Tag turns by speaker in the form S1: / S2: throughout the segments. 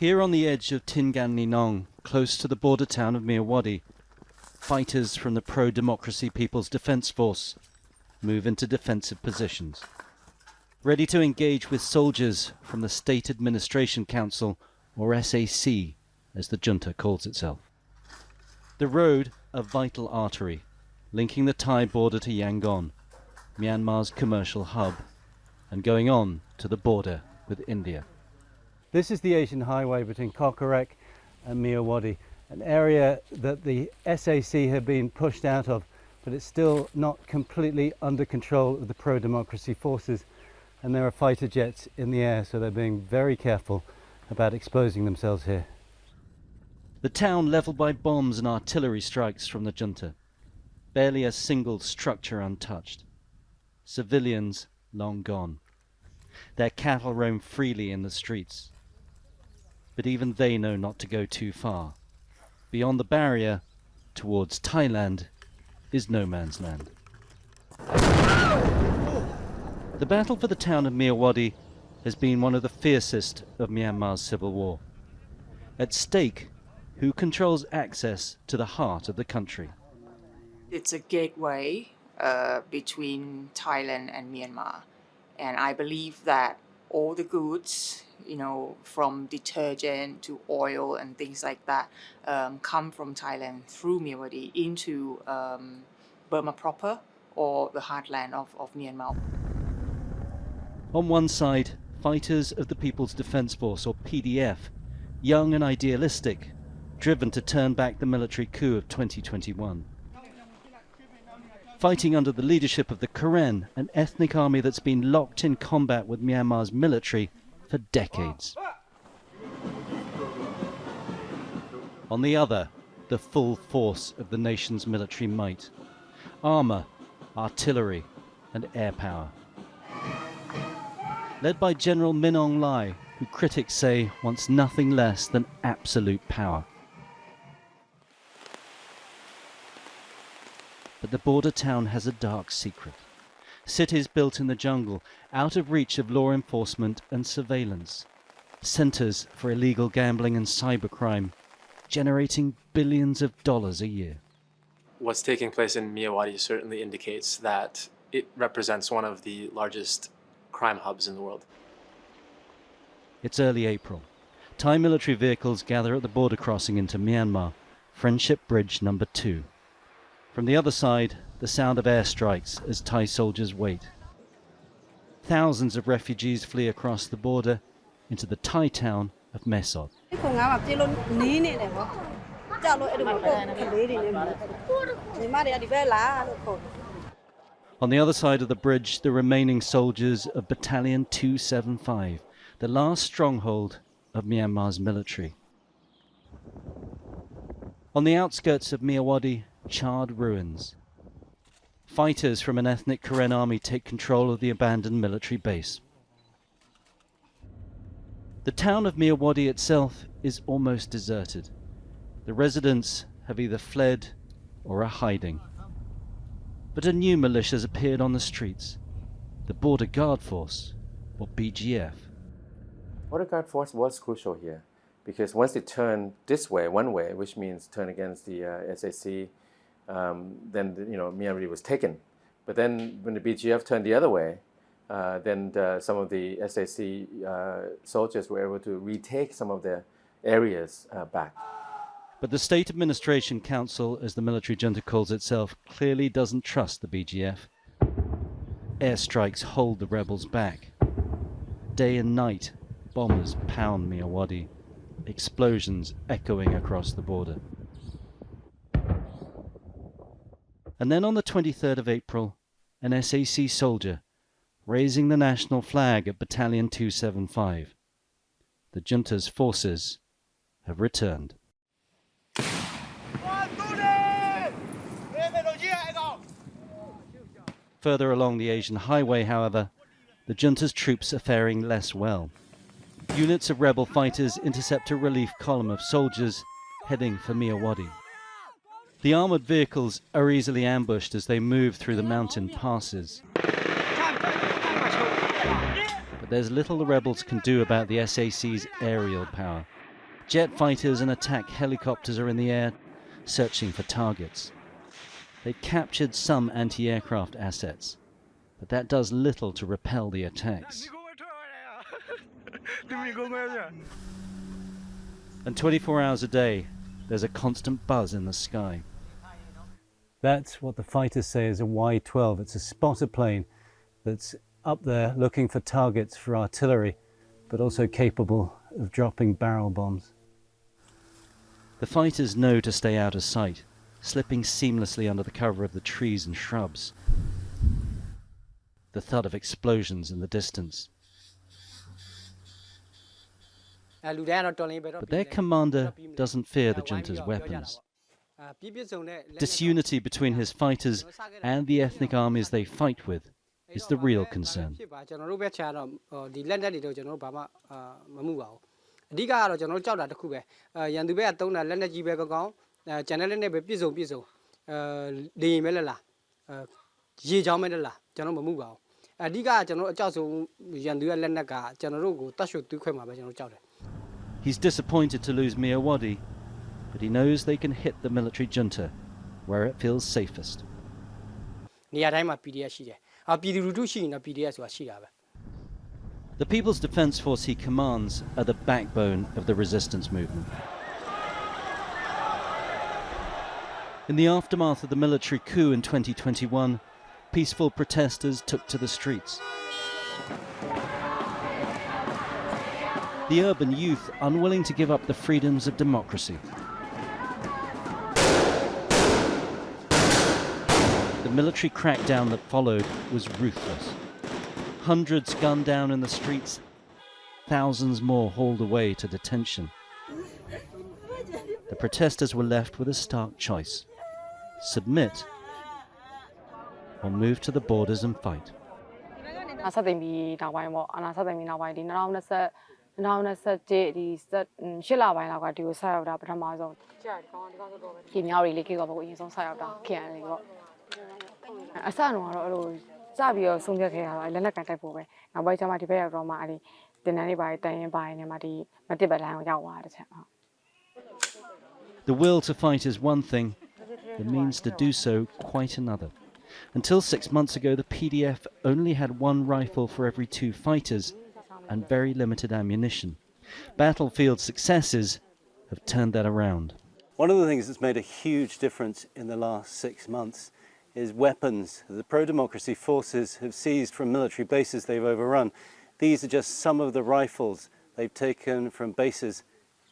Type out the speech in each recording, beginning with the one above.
S1: Here on the edge of Tingan-Ninong, close to the border town of Myawaddy, fighters from the pro-democracy People's Defence Force move into defensive positions, ready to engage with soldiers from the State Administration Council, or SAC, as the junta calls itself. The road, a vital artery, linking the Thai border to Yangon, Myanmar's commercial hub, and going on to the border with India. This is the Asian highway between Kokorek and Myawaddy, an area that the SAC have been pushed out of, but it's still not completely under control of the pro-democracy forces, and there are fighter jets in the air, so they're being very careful about exposing themselves here. The town leveled by bombs and artillery strikes from the junta. Barely a single structure untouched. Civilians long gone. Their cattle roam freely in the streets. But even they know not to go too far. Beyond the barrier, towards Thailand, is no man's land. The battle for the town of Myawaddy has been one of the fiercest of Myanmar's civil war. At stake, who controls access to the heart of the country?
S2: It's a gateway between Thailand and Myanmar. And I believe that all the goods, from detergent to oil and things like that, come from Thailand through Myawaddy into Burma proper, or the heartland of Myanmar.
S1: On one side, fighters of the People's Defence Force, or PDF, young and idealistic, driven to turn back the military coup of 2021. Fighting under the leadership of the Karen, an ethnic army that's been locked in combat with Myanmar's military for decades. On the other, the full force of the nation's military might. Armour, artillery and air power. Led by General Min Aung Hlaing, who critics say wants nothing less than absolute power. But the border town has a dark secret. Cities built in the jungle, out of reach of law enforcement and surveillance. Centres for illegal gambling and cybercrime, generating billions of dollars a year.
S3: What's taking place in Myawaddy certainly indicates that it represents one of the largest crime hubs in the world.
S1: It's early April. Thai military vehicles gather at the border crossing into Myanmar, Friendship Bridge number 2. From the other side, the sound of airstrikes as Thai soldiers wait. Thousands of refugees flee across the border into the Thai town of Mesod. On the other side of the bridge, the remaining soldiers of Battalion 275, the last stronghold of Myanmar's military. On the outskirts of Myawaddy, charred ruins. Fighters from an ethnic Karen army take control of the abandoned military base. The town of Myawaddy itself is almost deserted. The residents have either fled or are hiding. But a new militia has appeared on the streets, the Border Guard Force, or BGF.
S4: Border Guard Force was crucial here, because once they turned this way, one way, which means turn against the SAC, then Myawaddy was taken. But then when the BGF turned the other way, then some of the SAC soldiers were able to retake some of their areas back.
S1: But the State Administration Council, as the military junta calls itself, clearly doesn't trust the BGF. Airstrikes hold the rebels back. Day and night, bombers pound Myawaddy, explosions echoing across the border. And then on the 23rd of April, an SAC soldier raising the national flag at Battalion 275. The junta's forces have returned. Further along the Asian highway, however, the junta's troops are faring less well. Units of rebel fighters intercept a relief column of soldiers heading for Myawaddy. The armoured vehicles are easily ambushed as they move through the mountain passes. But there's little the rebels can do about the SAC's aerial power. Jet fighters and attack helicopters are in the air, searching for targets. They've captured some anti-aircraft assets, but that does little to repel the attacks. And 24 hours a day, there's a constant buzz in the sky. That's what the fighters say is a Y-12. It's a spotter plane that's up there looking for targets for artillery, but also capable of dropping barrel bombs. The fighters know to stay out of sight, slipping seamlessly under the cover of the trees and shrubs. The thud of explosions in the distance. But their commander doesn't fear the junta's weapons. Disunity between his fighters and the ethnic armies they fight with is the real concern. He's disappointed to lose Myawaddy, but he knows they can hit the military junta where it feels safest. The People's Defence Force he commands are the backbone of the resistance movement. In the aftermath of the military coup in 2021, peaceful protesters took to the streets. The urban youth unwilling to give up the freedoms of democracy. The military crackdown that followed was ruthless. Hundreds gunned down in the streets, thousands more hauled away to detention. The protesters were left with a stark choice: submit or move to the borders and fight. The will to fight is one thing, the means to do so quite another. Until 6 months ago, the PDF only had one rifle for every 2 fighters and very limited ammunition. Battlefield successes have turned that around. One of the things that's made a huge difference in the last 6 months is weapons the pro-democracy forces have seized from military bases they've overrun. These are just some of the rifles they've taken from bases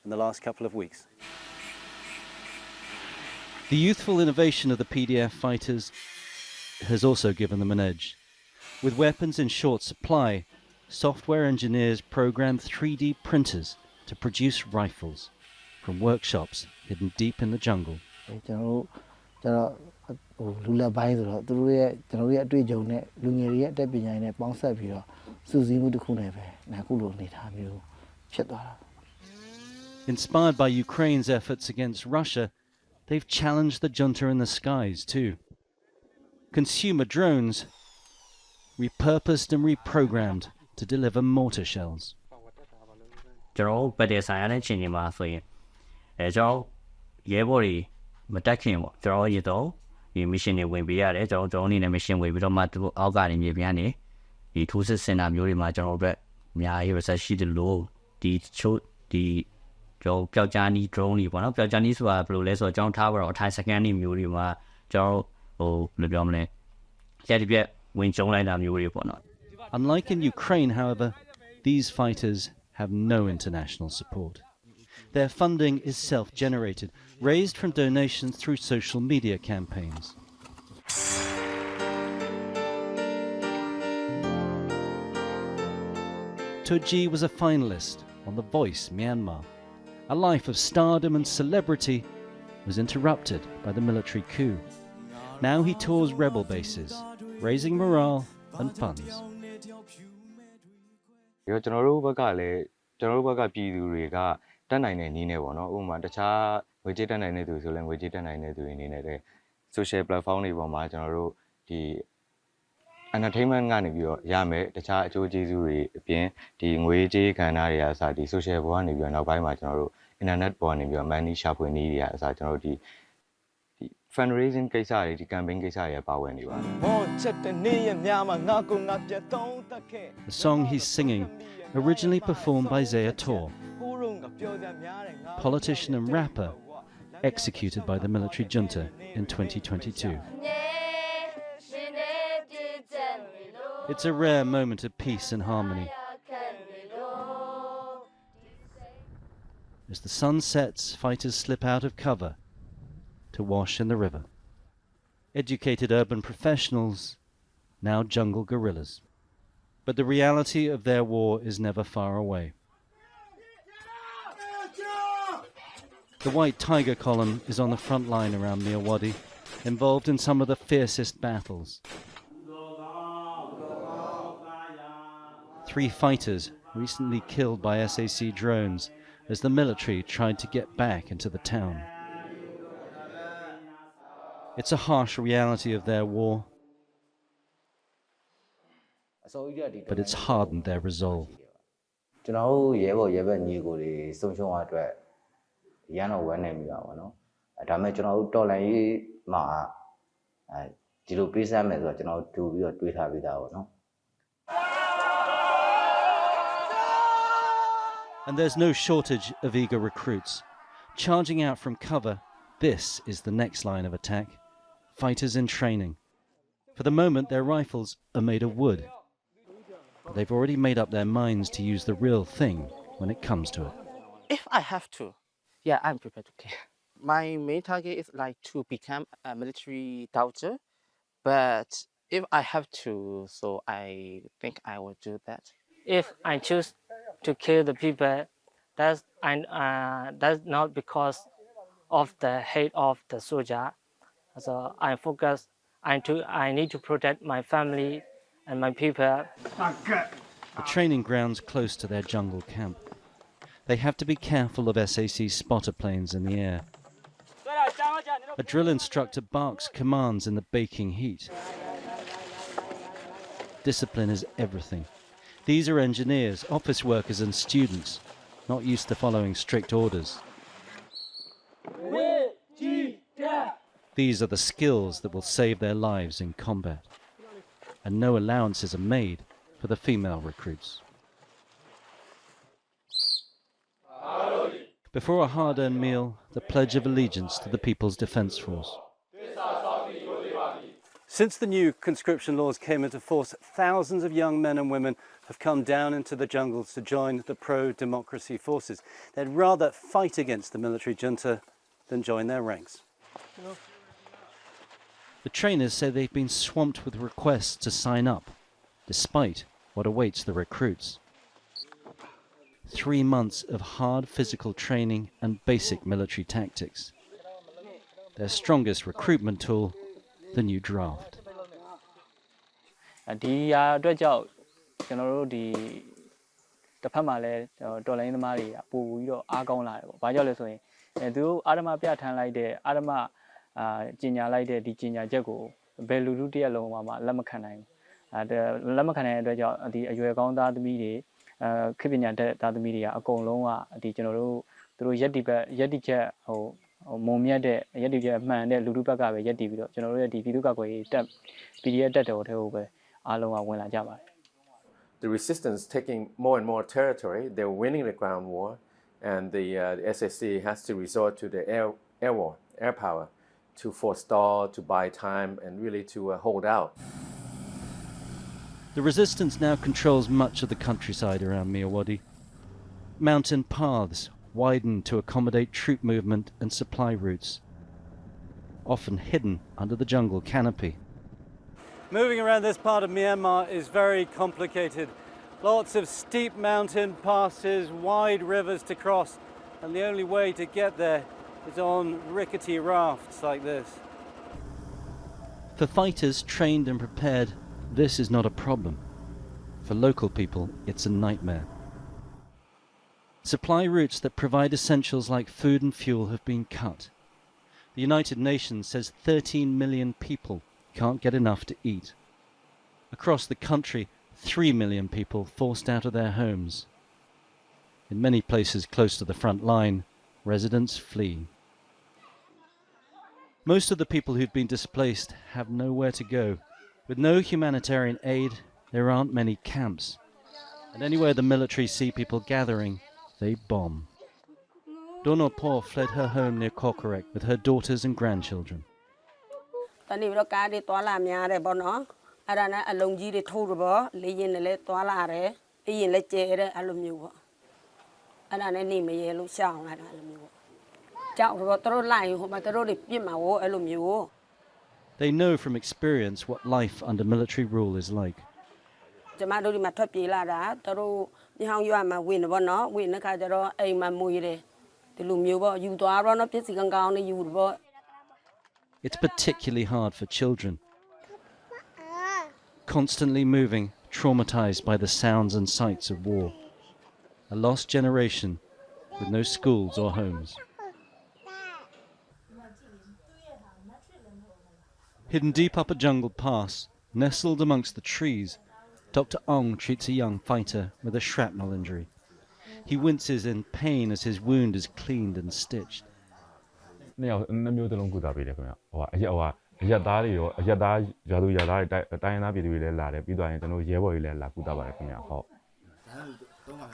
S1: in the last couple of weeks. The youthful innovation of the PDF fighters has also given them an edge. With weapons in short supply, software engineers programmed 3D printers to produce rifles from workshops hidden deep in the jungle. Inspired by Ukraine's efforts against Russia, they've challenged the junta in the skies too. Consumer drones, repurposed and reprogrammed to deliver mortar shells. Unlike in Ukraine, however, these fighters have no international support. Their funding is self-generated, raised from donations through social media campaigns. Toji was a finalist on The Voice Myanmar. A life of stardom and celebrity was interrupted by the military coup. Now he tours rebel bases, raising morale and funds.
S5: Social platform entertainment ကနေပြီးတော့ရမယ်တခြားအကျိုးကျေးဇူးတွေအပြင်ဒီငွေကြေးကဏ္ဍတွေအစားဒီ social ဘောကနေပြီးတော့နောက်ပိုင်းမှာကျွန်တော်တို့ internet ပေါ်ကနေပြီးတော့ money ရှာဖွေနည်းတွေအစားကျွန်တော်တို့ဒီ fundraising ကိစ္စတွေဒီ campaign ကိစ္စတွေပါဝင်နေပါတယ်
S1: The song he's singing, originally performed by Zaya Tor, politician and rapper, executed by the military junta in 2022. It's a rare moment of peace and harmony. As the sun sets, fighters slip out of cover to wash in the river. Educated urban professionals, now jungle guerrillas. But the reality of their war is never far away. The White Tiger column is on the front line around Myawaddy, involved in some of the fiercest battles. 3 fighters recently killed by SAC drones as the military tried to get back into the town. It's a harsh reality of their war, but it's hardened their resolve.
S6: ကျွန်တော်တို့ရဲဘော်ရဲဘက်ညီကိုတွေဆုံးရှုံးသွားအတွက်ရန်တော့ဝမ်းနေမိတာပေါ့နော်ဒါပေမဲ့ကျွန်တော်တို့တော်လှန်ရေးမှာဒီလိုပေးစမ်းမယ်ဆိုတော့ကျွန်တော်တို့တူပြီးတော့တွေးထားပြီးသားပေါ့နော်
S1: And there's no shortage of eager recruits. Charging out from cover, this is the next line of attack. Fighters in training. For the moment, their rifles are made of wood. But they've already made up their minds to use the real thing when it comes to it.
S7: If I have to, yeah, I'm prepared to kill. My main target is like to become a military doctor, but if I have to, so I think I will do that. If I choose to kill the people, that's not because of the hate of the soldier. So I focus. I need to protect my family and my people.
S1: The training ground's close to their jungle camp. They have to be careful of SAC spotter planes in the air. A drill instructor barks commands in the baking heat. Discipline is everything. These are engineers, office workers and students, not used to following strict orders. These are the skills that will save their lives in combat. And no allowances are made for the female recruits. Before a hard-earned meal, the Pledge of Allegiance to the People's Defence Force.
S8: Since the new conscription laws came into force, thousands of young men and women have come down into the jungles to join the pro-democracy forces. They'd rather fight against the military junta than join their ranks.
S1: The trainers say they've been swamped with requests to sign up, despite what awaits the recruits. 3 months of hard physical training and basic military tactics. Their strongest recruitment tool, the new draft.
S7: ဒီအတွက်ကြောင့်ကျွန်တော်တို့ဒီတစ်ဖက်မှာလည်းတော်လိုင်းသမားတွေကပို့ပြီးတော့အားကောင်းလာတယ်ပေါ့။ဘာကြောင့်လဲဆိုရင်သူတို့အာဓမ္မပြဋ္ဌာန်းလိုက်တဲ့အာဓမ္မကြီးညာလိုက်တဲ့ဒီကြီးညာချက်ကိုဘယ်လူလူတရက်လုံးမှာလက်မခံနိုင်ဘူး။လက်မခံနိုင်တဲ့အတွက်ကြောင့်ဒီအရွယ်ကောင်းသားသမီးတွေခေတ်ပညာတတ်သားသမီးတွေကအကုန်လုံးကဒီကျွန်တော်တို့သူတို့ရက်တိချက်မုံမြတ်တဲ့ရက်တိချက်မှန်တဲ့လူလူဘက်ကပဲရက်တိပြီးတော့ကျွန်တော်တို့ရဲ့ဒီပြည်သူ့ကာကွယ်ရေးတပ် PDF တပ်တော်တွေကိုပဲအားလုံးကဝင်လာကြပါတယ်
S4: The resistance taking more and more territory, they're winning the ground war, and the SAC has to resort to the air war, air power, to forestall, to buy time, and really to hold out.
S1: The resistance now controls much of the countryside around Myawaddy. Mountain paths widen to accommodate troop movement and supply routes, often hidden under the jungle canopy.
S8: Moving around this part of Myanmar is very complicated. Lots of steep mountain passes, wide rivers to cross, and the only way to get there is on rickety rafts like this.
S1: For fighters trained and prepared, this is not a problem. For local people, it's a nightmare. Supply routes that provide essentials like food and fuel have been cut. The United Nations says 13 million people can't get enough to eat. Across the country, 3 million people forced out of their homes. In many places close to the front line, residents flee. Most of the people who've been displaced have nowhere to go. With no humanitarian aid, there aren't many camps. And anywhere the military see people gathering, they bomb. Dono Po fled her home near Kokorek with her daughters and grandchildren. They know from experience what life under military rule is like. It's particularly hard for children. Constantly moving, traumatized by the sounds and sights of war. A lost generation with no schools or homes. Hidden deep up a jungle pass, nestled amongst the trees, Dr. Ong treats a young fighter with a shrapnel injury. He winces in pain as his wound is cleaned and stitched.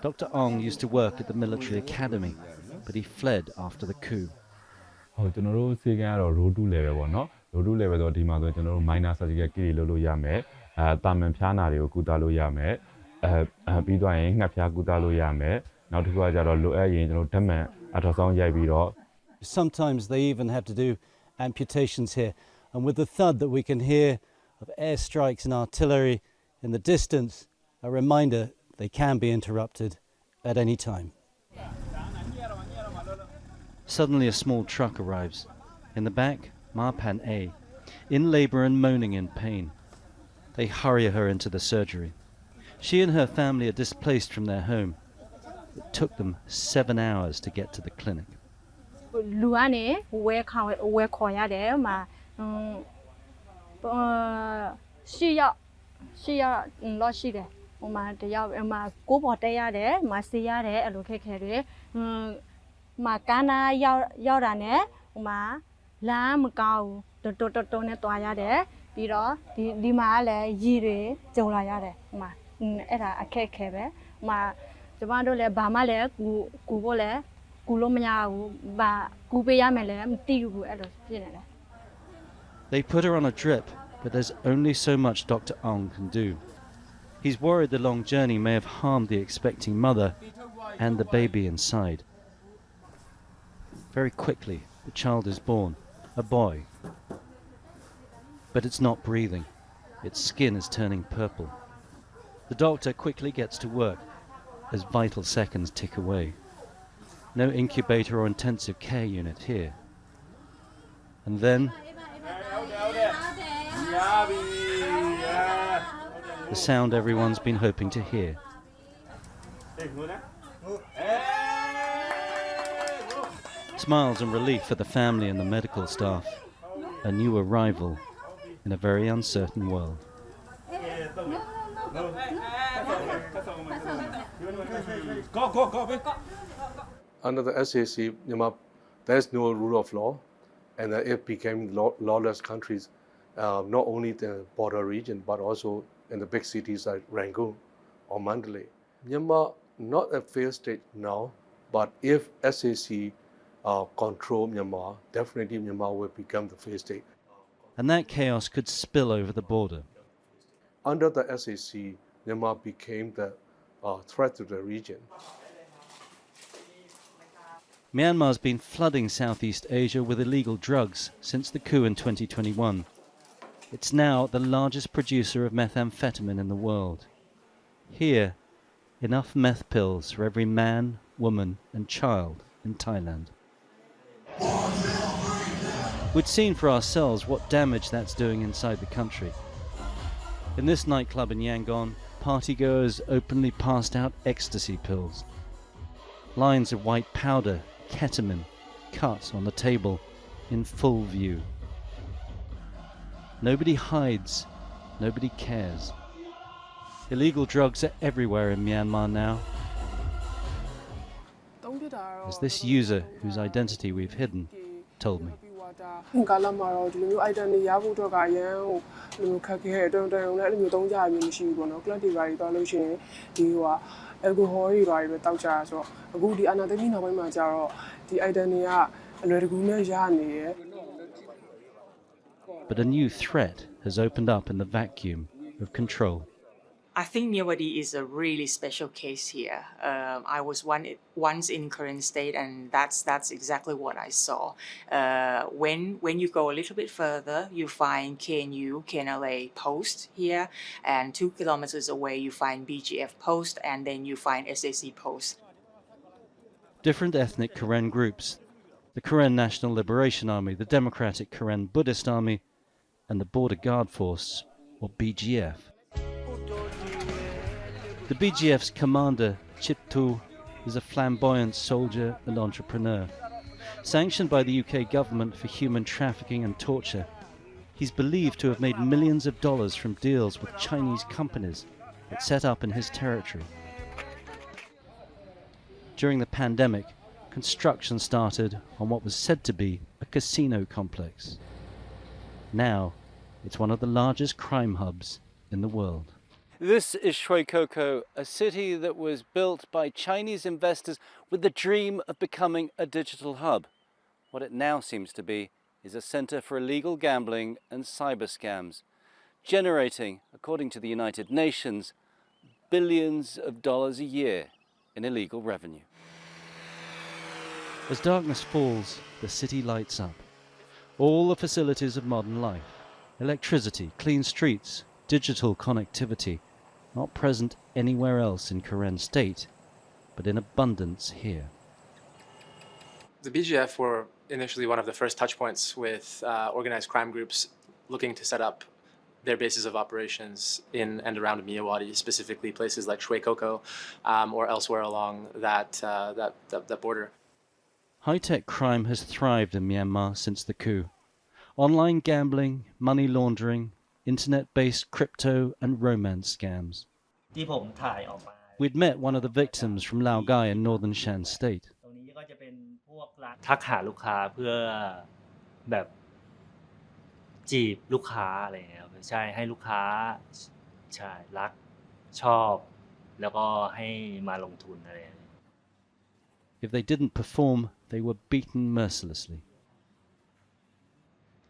S1: Dr. Ong used to work at the military academy, but he fled after the coup.
S8: Sometimes they even have to do amputations here, and with the thud that we can hear of airstrikes and artillery in the distance, a reminder they can be interrupted at any time.
S1: Suddenly a small truck arrives. In the back, Ma Pan A, in labor and moaning in pain. They hurry her into the surgery. She and her family are displaced from their home. It took them 7 hours to get to the clinic. They put her on a drip, but there's only so much Dr. Ong can do. He's worried the long journey may have harmed the expecting mother and the baby inside. Very quickly, the child is born, a boy. But it's not breathing. Its skin is turning purple. The doctor quickly gets to work as vital seconds tick away. No incubator or intensive care unit here. And then the sound everyone's been hoping to hear. Smiles and relief for the family and the medical staff. A new arrival in a very uncertain world.
S9: Under the SAC, Myanmar, there's no rule of law, and it became lawless countries, not only the border region, but also in the big cities like Rangoon or Mandalay. Myanmar, not a failed state now, but if SAC control Myanmar, definitely Myanmar will become the failed state.
S1: And that chaos could spill over the border.
S9: Under the SAC, Myanmar became the threat to the region.
S1: Myanmar's been flooding Southeast Asia with illegal drugs since the coup in 2021. It's now the largest producer of methamphetamine in the world. Here, enough meth pills for every man, woman and child in Thailand. We'd seen for ourselves what damage that's doing inside the country. In this nightclub in Yangon, partygoers openly passed out ecstasy pills. Lines of white powder, ketamine, cut on the table in full view. Nobody hides, nobody cares. Illegal drugs are everywhere in Myanmar now. As this user, whose identity we've hidden, told me. But a new threat has opened up in the vacuum of control.
S2: I think Myawaddy is a really special case here. I was once in Karen State, and that's exactly what I saw. When you go a little bit further, you find KNU, KNLA post here, and 2 kilometers away you find BGF post, and then you find SAC post.
S1: Different ethnic Karen groups, the Karen National Liberation Army, the Democratic Karen Buddhist Army, and the Border Guard Force, or BGF. The BGF's commander, Chiptu, is a flamboyant soldier and entrepreneur. Sanctioned by the UK government for human trafficking and torture, he's believed to have made millions of dollars from deals with Chinese companies that set up in his territory. During the pandemic, construction started on what was said to be a casino complex. Now, it's one of the largest crime hubs in the world.
S8: This is Shui Koko, a city that was built by Chinese investors with the dream of becoming a digital hub. What it now seems to be is a center for illegal gambling and cyber scams, generating, according to the United Nations, billions of dollars a year in illegal revenue.
S1: As darkness falls, the city lights up. All the facilities of modern life, electricity, clean streets, digital connectivity, not present anywhere else in Karen State, but in abundance here.
S3: The BGF were initially one of the first touch points with organized crime groups looking to set up their bases of operations in and around Myawaddy, specifically places like Shui Koko or elsewhere along that border.
S1: High-tech crime has thrived in Myanmar since the coup. Online gambling, money laundering, internet-based crypto and romance scams. We'd met one of the victims from Laogai in northern Shan State.
S10: ทักหาลูกค้าเพื่อแบบจีบลูกค้าอะไรอย่างเงี้ยครับใช่ให้ลูกค้าใช่รักชอบแล้วก็ให้มาลงทุนอะไรอย่างเงี้ย
S1: If they didn't perform, they were beaten mercilessly.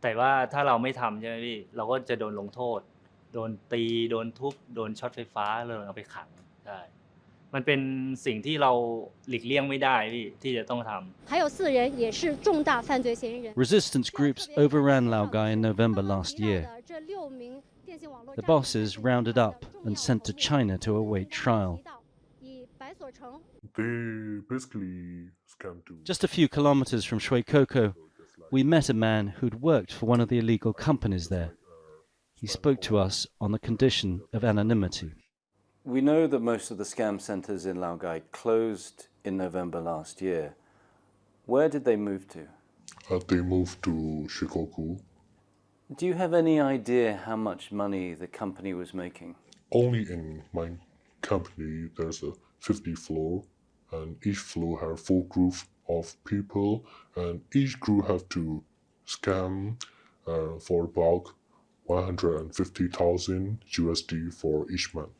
S10: แต่ว่าถ้าเราไม่ทำใช่ไหมพี่เราก็จะโดนลงโทษโดนตีโดนทุบโดนช็อตไฟฟ้าเลยเอาไปขังใช่มันเป็นสิ่งที่เราหลีกเลี่ยงไม่ได้พี่ที่จะต้องทำ
S1: Resistance groups overran Laogai in November last year. The bosses rounded up and sent to China to await trial.
S11: They basically scam too.
S1: Just a few kilometers from Shui Koko, we met a man who'd worked for one of the illegal companies there. He spoke to us on the condition of anonymity. We know that most of the scam centers in Laogai closed in November last year. Where did they move to?
S11: They moved to Shikoku.
S1: Do you have any idea how much money the company was making?
S11: Only in my company there's a 50 floor, and each floor have 4 groups of people, and each group have to scam for about 150,000 USD for each month.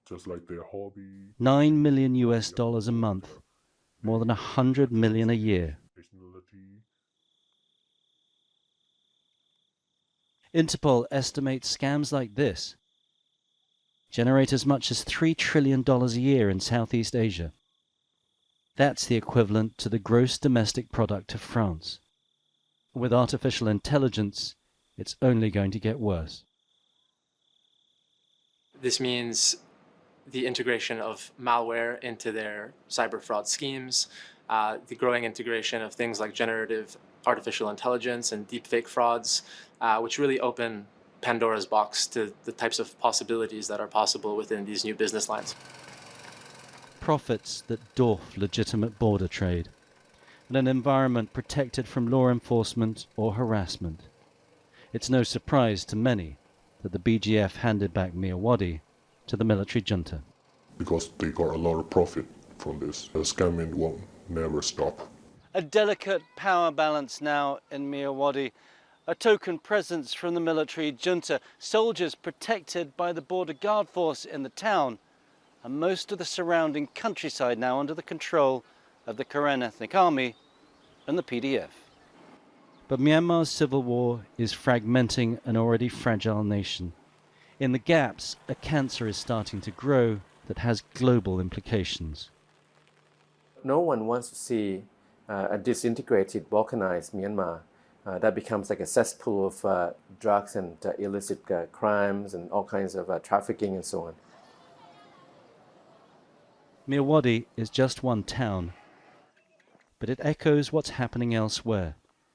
S11: Just like their hobby.
S1: $9 million a month, more than 100 million a year. Interpol estimates scams like this generate as much as $3 trillion a year in Southeast Asia. That's the equivalent to the gross domestic product of France. With artificial intelligence, it's only going to get worse.
S3: This means the integration of malware into their cyber fraud schemes, the growing integration of things like generative artificial intelligence and deepfake frauds, which really open Pandora's box to the types of possibilities that are possible within these new business lines.
S1: Profits that dwarf legitimate border trade, and an environment protected from law enforcement or harassment. It's no surprise to many that the BGF handed back Myawaddy to the military junta.
S11: because they got a lot of profit from this. The scamming won't never stop.
S8: A delicate power balance now in Myawaddy, a token presence from the military junta, soldiers protected by the border guard force in the town, and most of the surrounding countryside now under the control of the Karen Ethnic Army and the PDF. But Myanmar's civil war is fragmenting an already fragile nation. In the gaps, a cancer is starting to grow that has global implications.
S4: No one wants to see a disintegrated, balkanized Myanmar that becomes like a cesspool of drugs and illicit crimes and all kinds of trafficking and so on.
S1: Myawaddy is just one town, but it echoes what's happening elsewhere.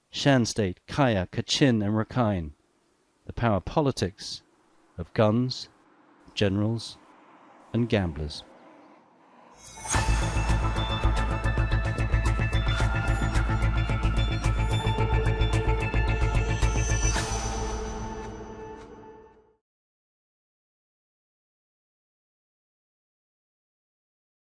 S1: Shan State, Kaya, Kachin and Rakhine. The power politics of guns, generals and gamblers.